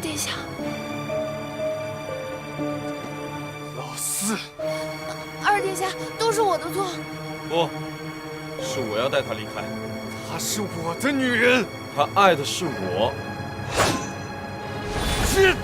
殿下，老四，二殿下，都是我的错。不，是我要带她离开。她是我的女人，她爱的是我。是。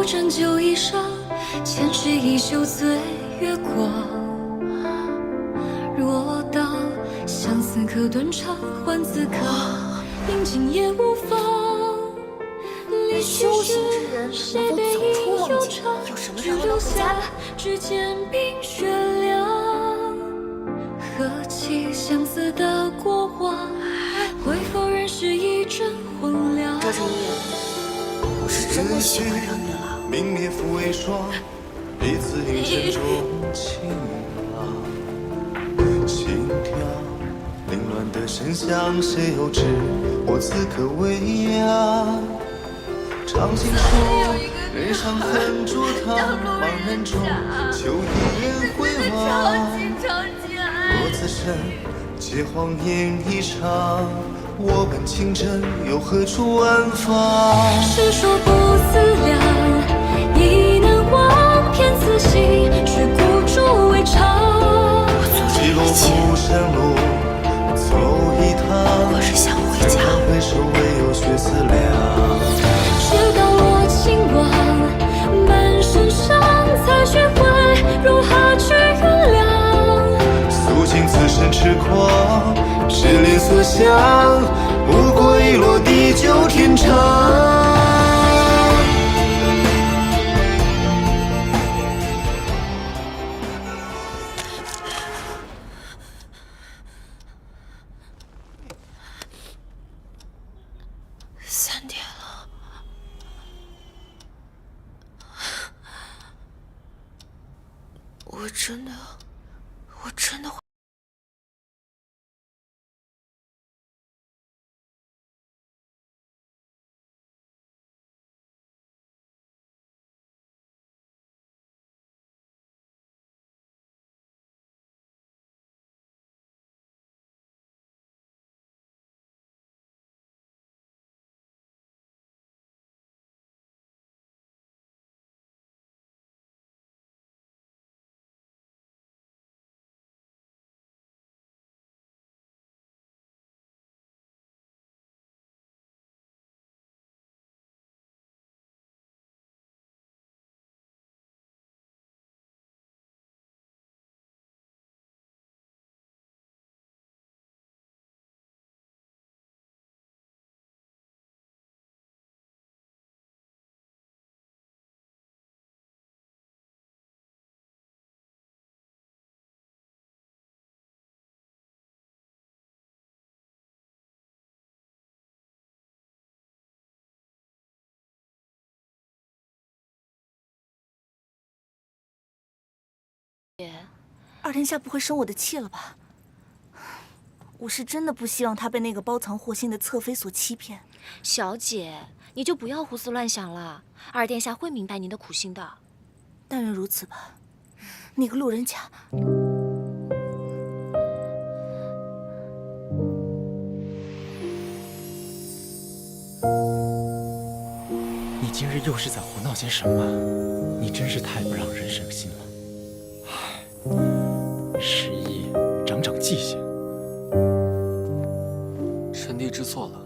斟酒一觞，千世一宿醉月光。若道相思可断肠，换此刻，饮尽也无妨。修行之人能否走出梦境？有什么时候能回家的？指尖冰雪凉，何其相似的过往，会否仍是一阵昏凉？这是夜，我是真的喜欢上你了。 明灭复为霜，彼此应沉重情郎。心跳凌乱的声响，谁又知我此刻微扬？长信说人伤痕灼烫，茫然中秋一眼回望。若此生皆荒烟一场，我本情真又何处安放？是说不思量。 意难忘，偏此心，却孤注为长。几落孤山路，走一趟。我是想回家。回首唯有血思量。直到我情忘，满身伤，才学会如何去原谅。诉尽此生痴狂，痴恋所向，不过一落地久天长。 3点了，我真的会。二殿下不会生我的气了吧？我是真的不希望他被那个包藏祸心的侧妃所欺骗。小姐，你就不要胡思乱想了，二殿下会明白您的苦心的。但愿如此吧。那个路人甲，你今日又是在胡闹些什么？你真是太不让人省心了。唉，失忆，长长记性。臣弟知错了。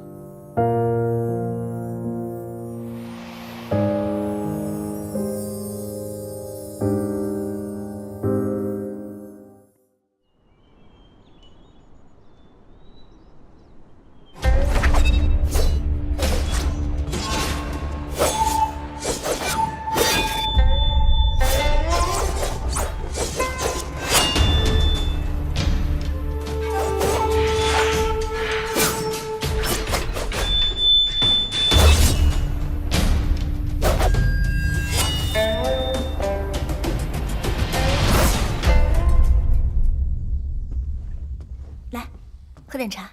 喝点茶。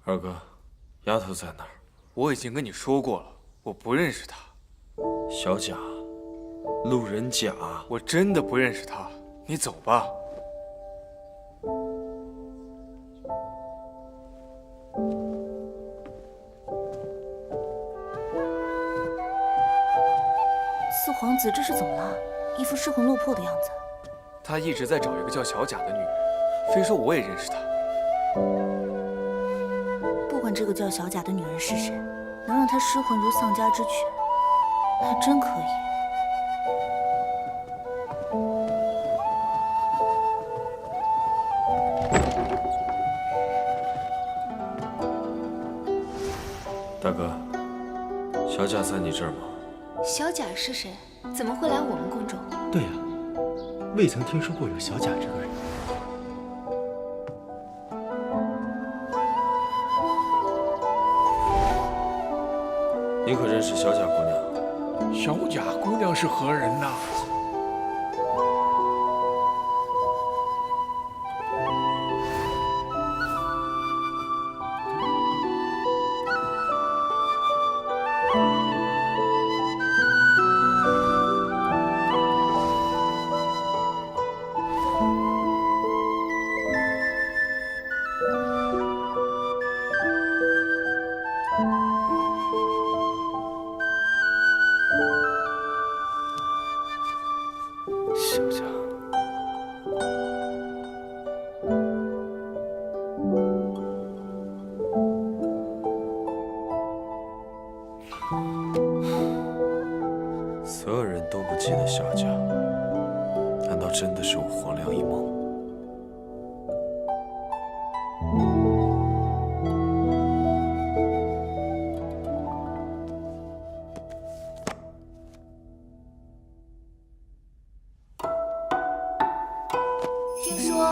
二哥，丫头在哪儿？我已经跟你说过了，我不认识她。小贾，路人甲。我真的不认识她。你走吧。四皇子这是怎么了？一副失魂落魄的样子。他一直在找一个叫小贾的女人，非说我也认识她。不管这个叫小贾的女人是谁，能让他失魂如丧家之犬，还真可以。大哥，小贾在你这儿吗？小贾是谁？怎么会来我们宫中？对呀，未曾听说过有小贾这个人。你可认识小贾姑娘？小贾姑娘是何人呐？小贾，所有人都不记得小贾，难道真的是我黄粱一梦？听说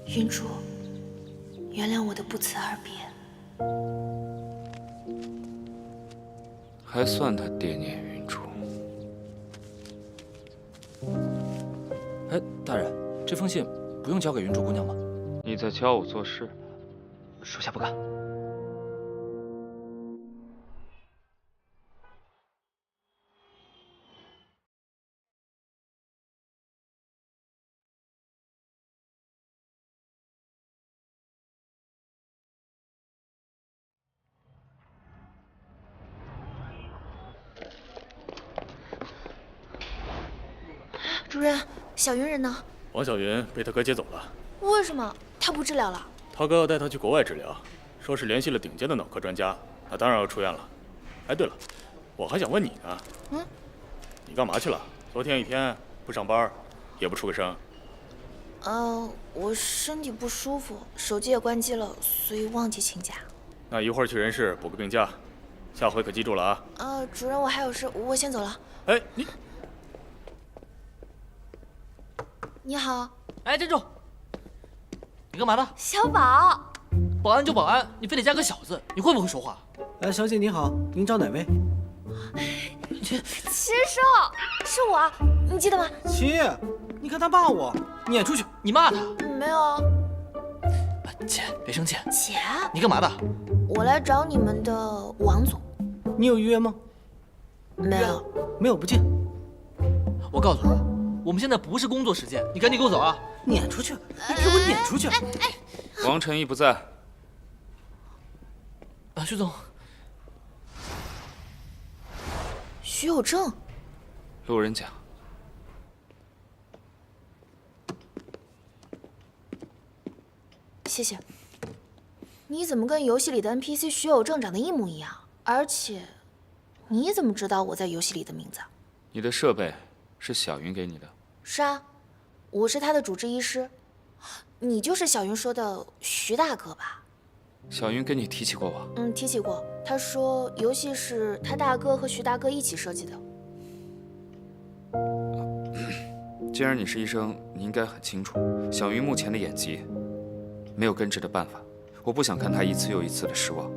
云竹，原谅我的不辞而别。还算他惦念云竹。哎，大人，这封信不用交给云竹姑娘吗？你在教我做事？属下不敢。主人，小云人呢？王小云被他哥接走了。为什么？他不治疗了？他哥要带他去国外治疗，说是联系了顶尖的脑科专家，那当然要出院了。哎，对了，我还想问你呢。你干嘛去了？昨天一天不上班，也不出个声。我身体不舒服，手机也关机了，所以忘记请假。那一会儿去人事补个病假，下回可记住了啊。主人，我还有事，我先走了。哎，你。你好，哎，站住！你干嘛呢？小宝。保安就保安，你非得加个小字，你会不会说话？哎，小姐你好，您找哪位？七叔，是我，你记得吗？七，你看他骂我，撵出去！你骂他？没有啊。姐，别生气。姐，你干嘛的？我来找你们的王总。你有约吗？没有。没有不进，我告诉你，我们现在不是工作时间，你赶紧给我走啊！撵出去！你给我撵出去！王晨毅不在。啊，徐总，徐有正，路人甲。谢谢。你怎么跟游戏里的 NPC 徐有正长得一模一样？而且，你怎么知道我在游戏里的名字？你的设备是小云给你的？是啊，我是他的主治医师。你就是小云说的徐大哥吧？小云跟你提起过我？嗯，提起过。他说游戏是他大哥和徐大哥一起设计的。既然你是医生，你应该很清楚，小云目前的演技没有根治的办法。我不想看她一次又一次的失望。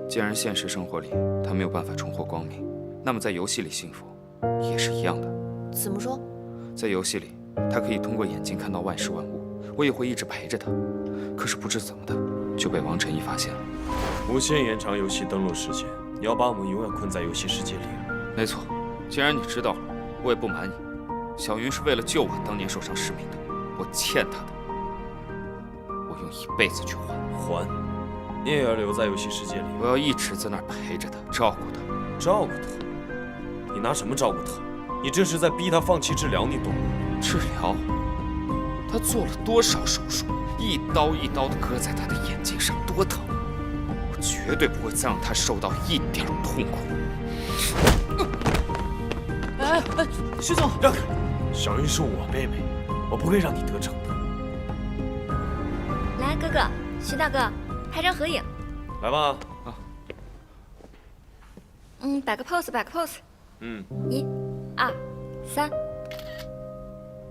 既然现实生活里她没有办法重获光明，那么在游戏里幸福也是一样的。怎么说？在游戏里，她可以通过眼睛看到万事万物，我也会一直陪着她。可是不知怎么的，就被王晨毅发现了。无限延长游戏登录时间，你要把我们永远困在游戏世界里。没错，既然你知道了，我也不瞒你，小云是为了救我当年受伤失明的，我欠她的，我用一辈子去还。还？你也要留在游戏世界里？我要一直在那儿陪着她，照顾她。照顾她？你拿什么照顾她？你这是在逼她放弃治疗，你懂吗？治疗？她做了多少手术？一刀一刀的割在她的眼睛上，多疼！我绝对不会再让她受到一点痛苦。哎，徐总，让开！小云是我妹妹，我不会让你得逞的。来，哥哥，徐大哥，拍张合影。来吧，啊，摆个 pose， 摆个 pose。1、2、3。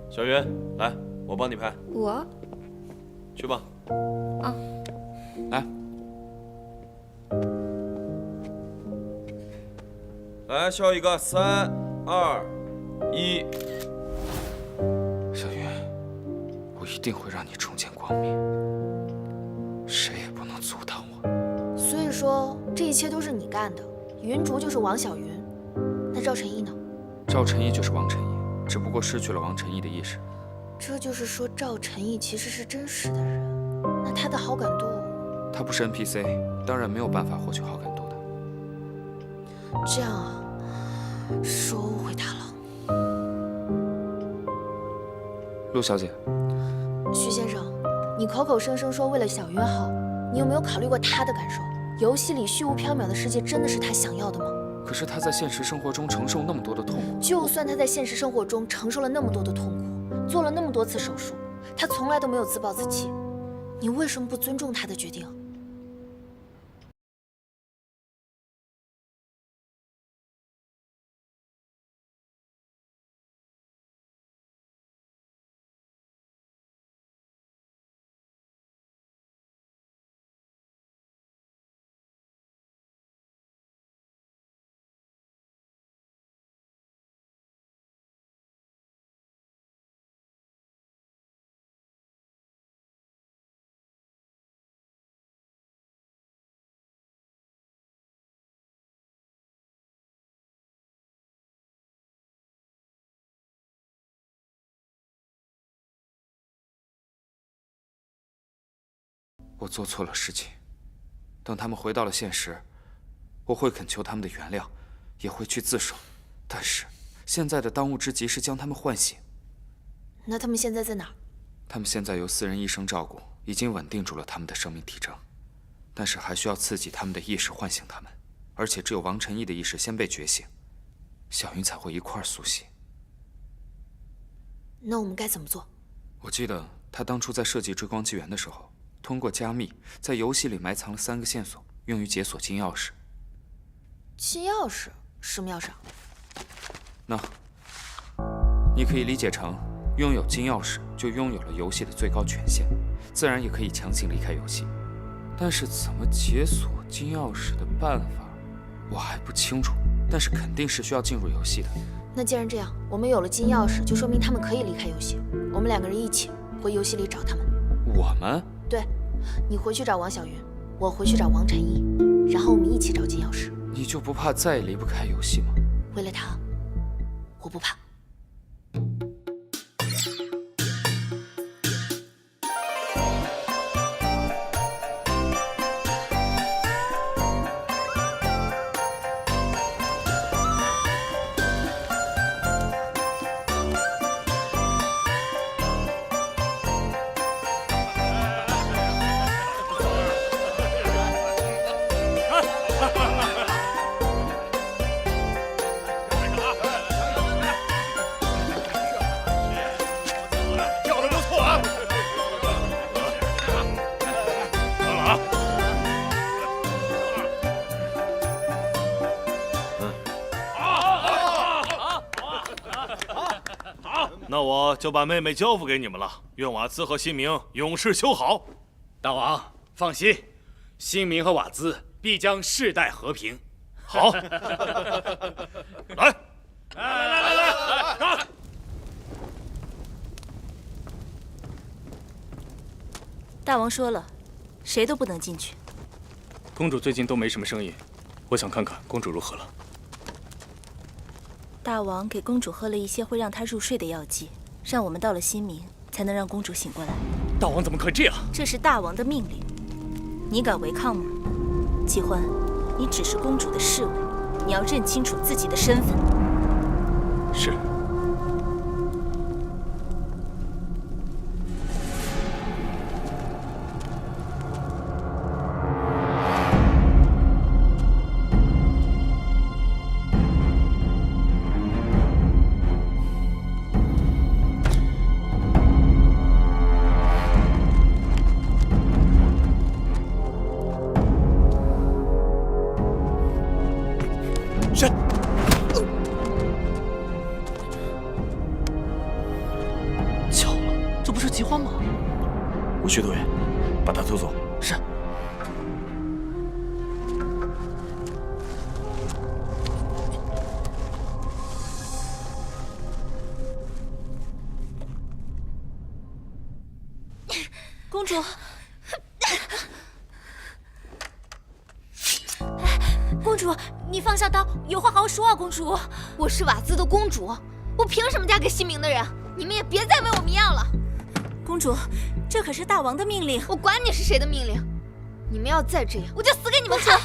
小云，来，我帮你拍。我。去吧。来。来，笑一个，3、2、1。小云，我一定会让你重见光明，谁也不能阻挡我。所以说这一切都是你干的，云竹就是王小云，那赵晨毅呢？赵晨毅就是王晨毅，只不过失去了王晨毅的意识。这就是说赵晨毅其实是真实的人，那他的好感度……他不是 NPC， 当然没有办法获取好感度的。这样啊，是我误会他了。陆小姐，徐先生，你口口声声说为了小云好，你有没有考虑过他的感受？游戏里虚无缥缈的世界真的是他想要的吗？可是他在现实生活中承受那么多的痛苦。就算他在现实生活中承受了那么多的痛苦，做了那么多次手术，他从来都没有自暴自弃，你为什么不尊重他的决定？我做错了事情，等他们回到了现实，我会恳求他们的原谅，也会去自首。但是现在的当务之急是将他们唤醒。那他们现在在哪儿？他们现在由私人医生照顾，已经稳定住了他们的生命体征，但是还需要刺激他们的意识，唤醒他们。而且只有王晨毅的意识先被觉醒，小云才会一块儿苏醒。那我们该怎么做？我记得他当初在设计追光纪元的时候，通过加密，在游戏里埋藏了3个线索，用于解锁金钥匙。金钥匙？什么钥匙啊？那，你可以理解成，拥有金钥匙就拥有了游戏的最高权限，自然也可以强行离开游戏。但是怎么解锁金钥匙的办法，我还不清楚。但是肯定是需要进入游戏的。那既然这样，我们有了金钥匙，就说明他们可以离开游戏。我们2个人一起回游戏里找他们。我们？对，你回去找王小云，我回去找王晨毅，然后我们一起找金钥匙。你就不怕再也离不开游戏吗？为了他，我不怕。那我就把妹妹交付给你们了，愿瓦兹和新明永世修好。大王放心，新明和瓦兹必将世代和平。好，来，来！大王说了，谁都不能进去。公主最近都没什么声音，我想看看公主如何了。大王给公主喝了一些会让她入睡的药剂，让我们到了新明才能让公主醒过来。大王怎么可以这样？这是大王的命令，你敢违抗吗？齐欢，你只是公主的侍卫，你要认清楚自己的身份。是。齐欢吗？武学队员，把他拖走。是。公主，公主，你放下刀，有话好好说啊！公主，我是瓦兹的公主，我凭什么嫁给新明的人？你们也别再为我迷样了。公主，这可是大王的命令。我管你是谁的命令，你们要再这样，我就死给你们看！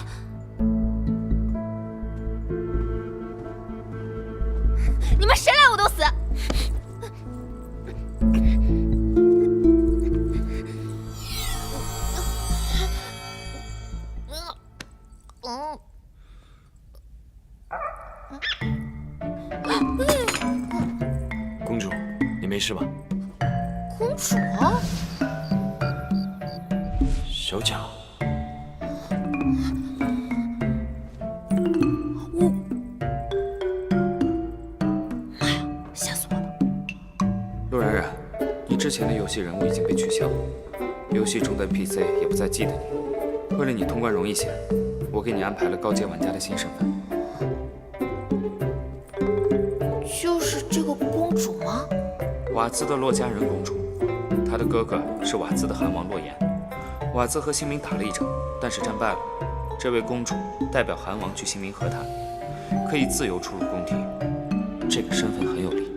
你们谁来我都死！公主，你没事吧？公主，小贾，妈呀，吓死我了！陆冉冉，你之前的游戏人物已经被取消，游戏中的 NPC 也不再记得你。为了你通关容易些，我给你安排了高阶玩家的新身份。就是这个公主吗？瓦兹的洛佳人公主。他的哥哥是瓦兹的韩王洛言，瓦兹和新明打了一场，但是战败了。这位公主代表韩王去新明和谈，可以自由出入宫廷，这个身份很有利。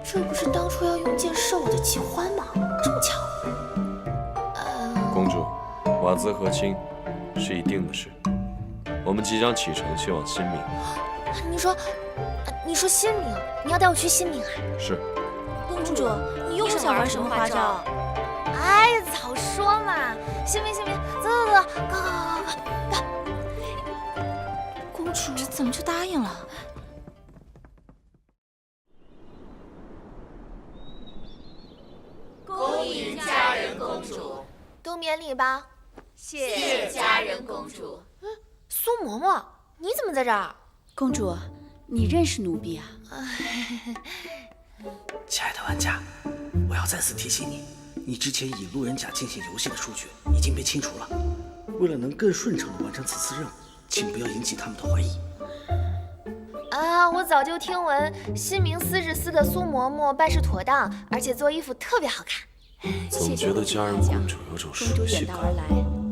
这不是当初要用剑射我的齐欢吗？这么巧？公主，瓦兹和亲是一定的事。我们即将启程前往新明。你说新明？你要带我去新明啊？是。公主，你又想玩什么花招？哎，早说嘛！新明，走，go！公主这怎么就答应了？恭迎佳人公主，都免礼吧。谢佳人公主。苏嬷嬷，你怎么在这儿？公主，你认识奴婢啊？亲爱的玩家，我要再次提醒你，你之前引路人甲进行游戏的数据已经被清除了。为了能更顺畅地完成此次任务，请不要引起他们的怀疑。我早就听闻新明私治司的苏嬷嬷办事妥当，而且做衣服特别好看。总觉得佳人公主有种熟悉感。公主远道而来，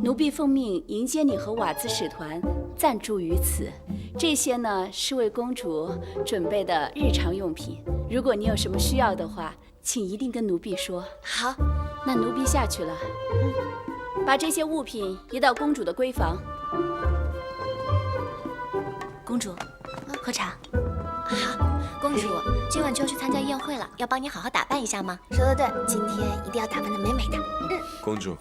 奴婢奉命迎接你和瓦兹使团暂住于此。这些呢是为公主准备的日常用品。如果你有什么需要的话，请一定跟奴婢说。好，那奴婢下去了。把这些物品移到公主的闺房。公主，喝茶。好，公主，今晚就要去参加宴会了，要帮你好好打扮一下吗？说得对，今天一定要打扮得美美的。公主，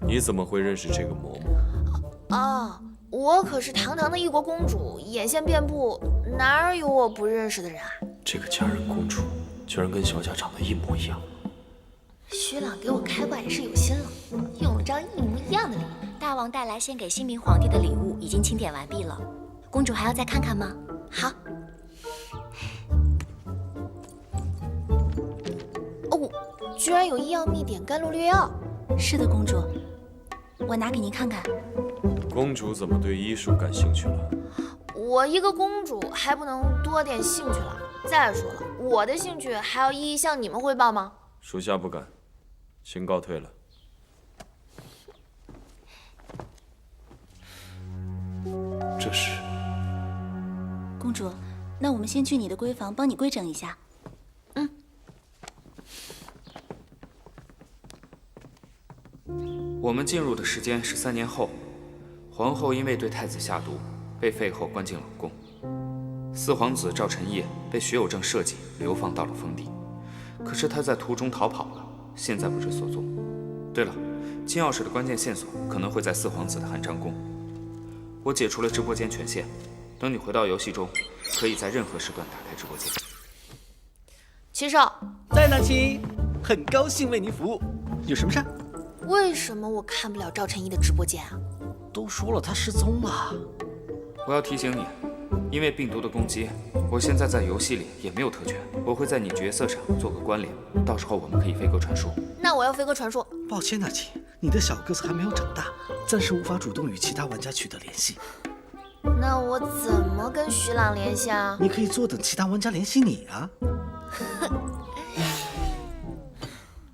你怎么会认识这个嬷嬷？哦，我可是堂堂的一国公主，眼线遍布，哪儿有我不认识的人啊？这个佳人公主居然跟小贾长得一模一样。徐朗给我开挂也是有心了，用了张一模一样的脸。大王带来献给新明皇帝的礼物已经清点完毕了，公主还要再看看吗？好。哦，居然有医药秘典甘露略药。是的，公主，我拿给您看看。公主怎么对医术感兴趣了？我一个公主还不能多点兴趣了？再说了，我的兴趣还要一一向你们汇报吗？属下不敢，请告退了。这是公主，那我们先去你的闺房帮你规整一下。我们进入的时间是3年后，皇后因为对太子下毒，被废后关进冷宫。四皇子赵晨烨被徐有正设计流放到了封地，可是他在途中逃跑了，现在不知所踪。对了，金钥匙的关键线索可能会在四皇子的汗章宫。我解除了直播间权限，等你回到游戏中，可以在任何时段打开直播间。齐少，在呢，亲，很高兴为您服务。有什么事？为什么我看不了赵晨烨的直播间啊？都说了他失踪了。我要提醒你，因为病毒的攻击，我现在在游戏里也没有特权，我会在你角色上做个关联，到时候我们可以飞鸽传书。那我要飞鸽传书。抱歉啊，亲，你的小个子还没有长大，暂时无法主动与其他玩家取得联系。那我怎么跟徐朗联系啊？你可以坐等其他玩家联系你啊。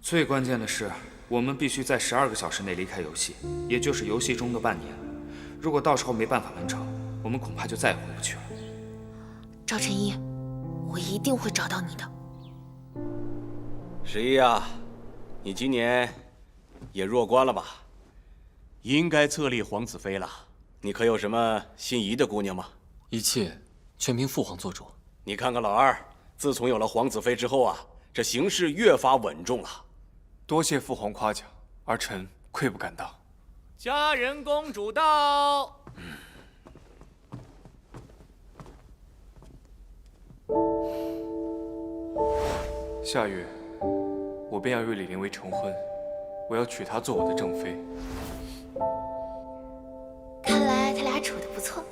最关键的是，我们必须在12个小时内离开游戏，也就是游戏中的半年。如果到时候没办法完成，我们恐怕就再也回不去了。赵晨烨，我一定会找到你的。11啊，你今年也入关了吧？应该册立皇子妃了。你可有什么心仪的姑娘吗？一切全凭父皇做主。你看看老二，自从有了皇子妃之后啊，这行事越发稳重了。多谢父皇夸奖，儿臣愧不敢当。佳人公主到。下月，我便要与李林薇成婚，我要娶她做我的正妃。看来他俩处得不错。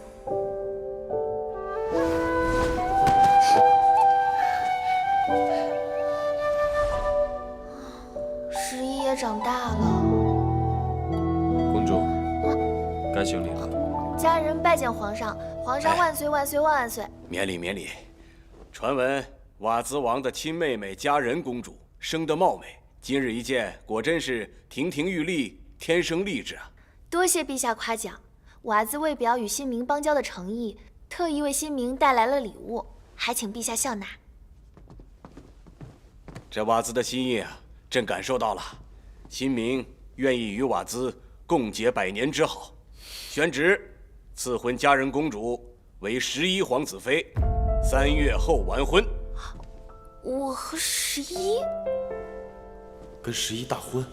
11也长大了。公主，该行礼了。家人拜见皇上，皇上万岁万岁万岁！免礼免礼。传闻瓦兹王的亲妹妹佳人公主生得貌美，今日一见，果真是亭亭玉立，天生丽质啊！多谢陛下夸奖。瓦兹为表与新明邦交的诚意，特意为新明带来了礼物，还请陛下笑纳。这瓦兹的心意啊，朕感受到了。新明愿意与瓦兹共结100年之好，宣旨赐婚佳人公主为11皇子妃，3月后完婚。我和11跟11大婚？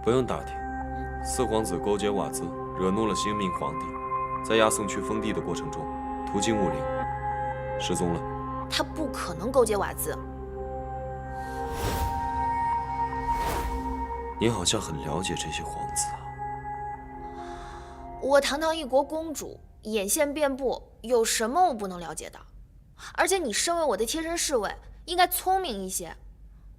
不用打听，四皇子勾结瓦兹，惹怒了新明皇帝，在押送去封地的过程中，途经武陵，失踪了。他不可能勾结瓦兹。你好像很了解这些皇子啊。我堂堂一国公主，眼线遍布，有什么我不能了解的？而且你身为我的贴身侍卫，应该聪明一些。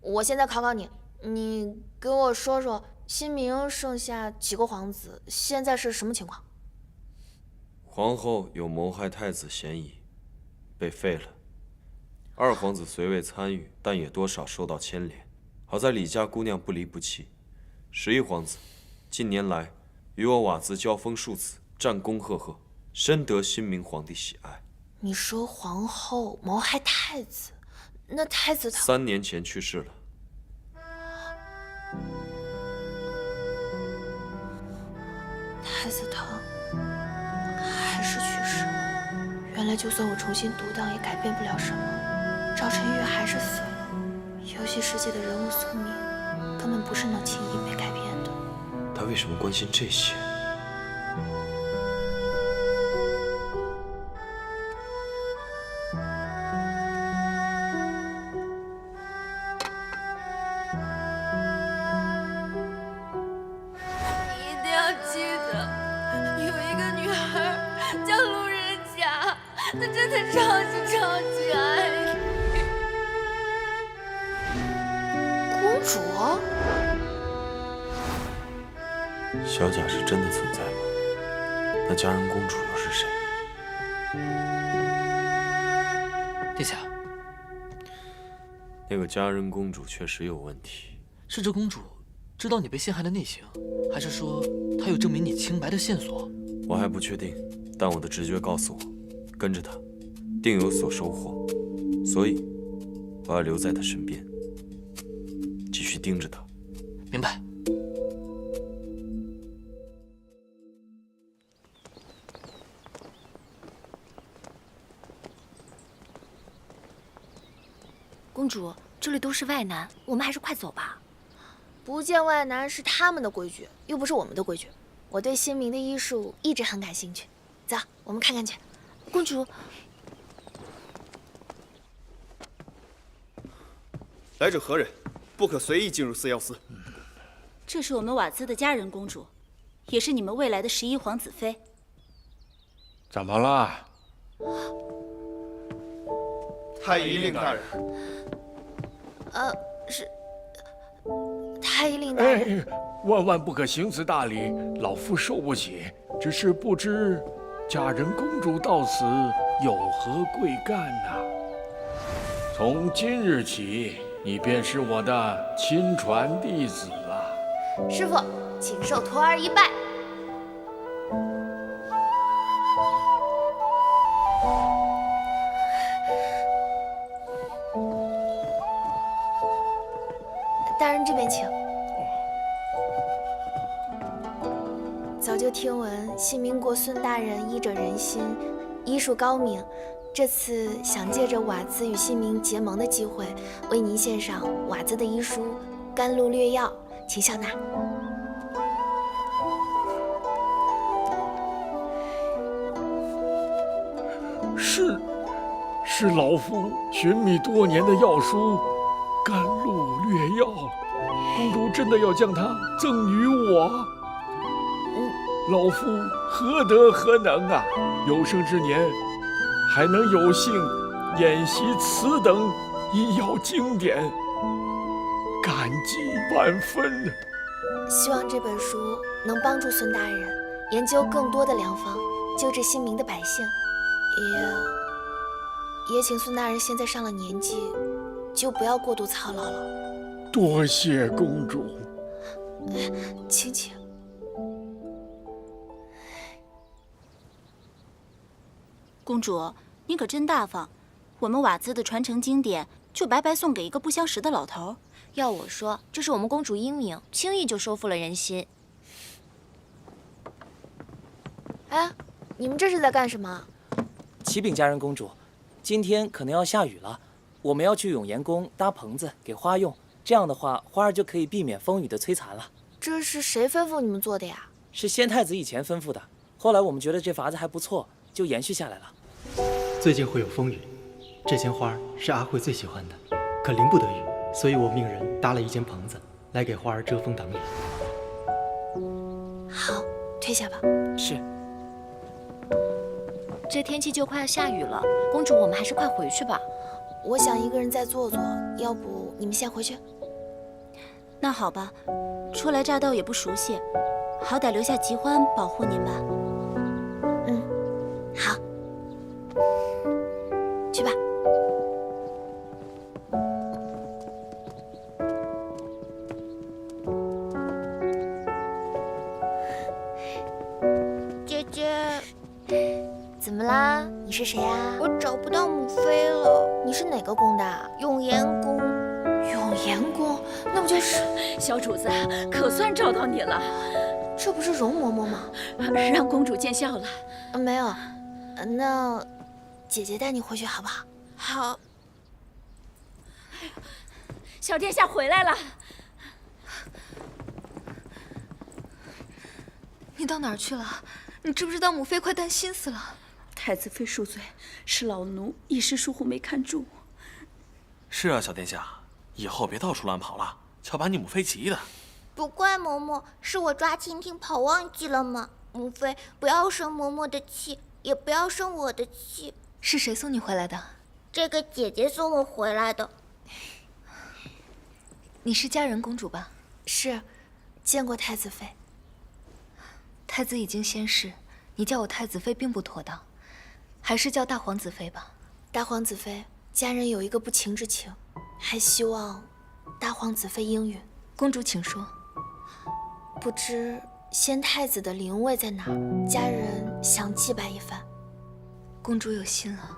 我现在考考你，你给我说说，新明剩下几个皇子，现在是什么情况？皇后有谋害太子嫌疑，被废了。二皇子虽未参与，但也多少受到牵连。好在李家姑娘不离不弃。11皇子近年来与我瓦兹交锋数次，战功赫赫，深得新明皇帝喜爱。你说皇后谋害太子，那太子他3年前去世了。太子他还是去世了。原来就算我重新读档，也改变不了什么。赵晨玉还是死了。游戏世界的人物宿命，根本不是能轻易被改变的。他为什么关心这些？一定要记得，有一个女孩叫路人甲，她真的超级爱你。公主？小贾是真的存在吗？那佳人公主又是谁？殿下，那个佳人公主确实有问题。是这公主知道你被陷害的内情，还是说她有证明你清白的线索？我还不确定，但我的直觉告诉我，跟着她，定有所收获。所以，我要留在她身边，继续盯着她。明白。公主，这里都是外男，我们还是快走吧。不见外男是他们的规矩，又不是我们的规矩。我对新明的医术一直很感兴趣。走，我们看看去。公主，来者何人？不可随意进入司药司。这是我们瓦兹的佳人公主，也是你们未来的11皇子妃。怎么了？太医令大人。是太医令大人。万万不可行此大礼，老夫受不起。只是不知佳人公主到此有何贵干呐？从今日起，你便是我的亲传弟子了。师傅，请受徒儿一拜。大人这边请。早就听闻新民国孙大人医者仁心，医术高明。这次想借着瓦兹与新民结盟的机会，为您献上瓦兹的医书《甘露略药》，请笑纳。是老夫寻觅多年的药书《甘露略药》，公主真的要将它赠予我？老夫何德何能啊！有生之年还能有幸研习此等医药经典，感激万分。希望这本书能帮助孙大人研究更多的良方，救治新民的百姓。也请孙大人现在上了年纪，就不要过度操劳了。多谢公主。请请。公主，你可真大方，我们瓦兹的传承经典就白白送给一个不相识的老头。要我说，这是我们公主英明，轻易就收复了人心。哎，你们这是在干什么？启禀佳人公主，今天可能要下雨了，我们要去永岩宫搭棚子给花用，这样的话，花儿就可以避免风雨的摧残了。这是谁吩咐你们做的呀？是先太子以前吩咐的，后来我们觉得这法子还不错，就延续下来了。最近会有风雨，这间花是阿慧最喜欢的，可淋不得雨，所以我命人搭了一间棚子来给花儿遮风挡雨。好，退下吧。是。这天气就快要下雨了，公主，我们还是快回去吧。我想一个人再坐坐，要不你们先回去？那好吧，初来乍到也不熟悉，好歹留下吉欢保护您吧。嗯，好，去吧。姐姐，怎么啦？你是谁呀？我找不到母妃了。你是哪个宫的？永延宫。永延宫，那不就是小主子，可算找到你了。这不是容嬷嬷吗？让公主见笑了。没有，那姐姐带你回去好不好？好。小殿下回来了。你到哪儿去了？你知不知道母妃快担心死了？太子妃恕罪，是老奴一时疏忽没看住。是啊，小殿下，以后别到处乱跑了，瞧把你母妃急的。不怪嬷嬷，是我抓蜻蜓跑忘记了嘛。母妃，不要生嬷嬷的气，也不要生我的气。是谁送你回来的？这个姐姐送我回来的。你是佳人公主吧？是，见过太子妃。太子已经仙逝，你叫我太子妃并不妥当，还是叫大皇子妃吧。大皇子妃，家人有一个不情之请，还希望大皇子妃应允。公主请说。不知先太子的灵位在哪儿？家人想祭拜一番。公主有心了。